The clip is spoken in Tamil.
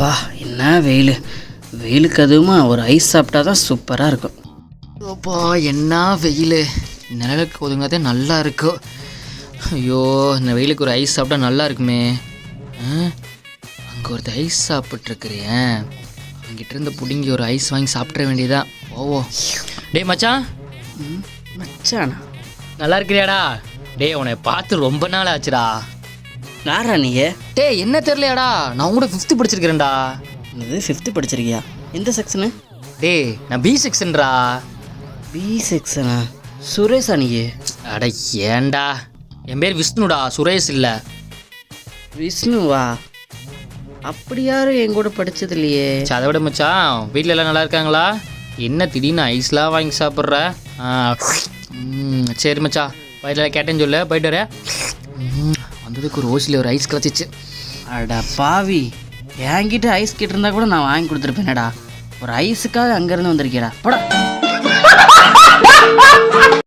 அப்பா என்ன வெயில், வெயிலுக்கு அதுவுமா ஒரு ஐஸ் சாப்பிட்டா தான் சூப்பராக இருக்கும். அப்பா என்ன வெயில், நிழலுக்கு ஒதுங்காதே நல்லா இருக்கும். ஐயோ இந்த வெயிலுக்கு ஒரு ஐஸ் சாப்பிட்டா நல்லா இருக்குமே. அங்கே ஒருத்தர் ஐஸ் சாப்பிட்ருக்குறேன், அங்கிட்ட இருந்து பிடுங்கி ஒரு ஐஸ் வாங்கி சாப்பிட்ற வேண்டியதான். ஓவோ டே மச்சான். மச்சானா நல்லா இருக்கிறியாடா? டே உன்னை பார்த்து ரொம்ப நாள் ஆச்சுடா. யாரா நீயே? டே என்ன தெரியலையாடா, நான் கூட 5th படிச்சிருக்கிறேன்டா. இது 5th படிச்சிருக்கியா? எந்த செக்ஷனு? டே நான் பி செக்ஷன்டா. பி செக்ஷனா? சுரேஷா நீயே? அட ஏன்டா, என் பேர் விஷ்ணுடா, சுரேஷ் இல்லை. விஷ்ணுவா? அப்படி யாரும் என் கூட படித்தது இல்லையே. அதை விட மச்சான், வீட்டில் எல்லாம் நல்லா இருக்காங்களா? என்ன திடீர்னு ஐஸ்லாம் வாங்கி சாப்பிட்ற? சரி மச்சா, வயிற்றில் கேட்டேன்னு சொல்ல, போயிட்டு வரேன். வந்ததுக்கு ஒரு ஓசியில் ஒரு ஐஸ் கிடச்சிச்சு. அடா பாவி, என்கிட்ட ஐஸ் கிட்ட இருந்தால் கூட நான் வாங்கி கொடுத்துருப்பேனடா. ஒரு ஐஸுக்காக அங்கேருந்து வந்திருக்கேடா, போடா.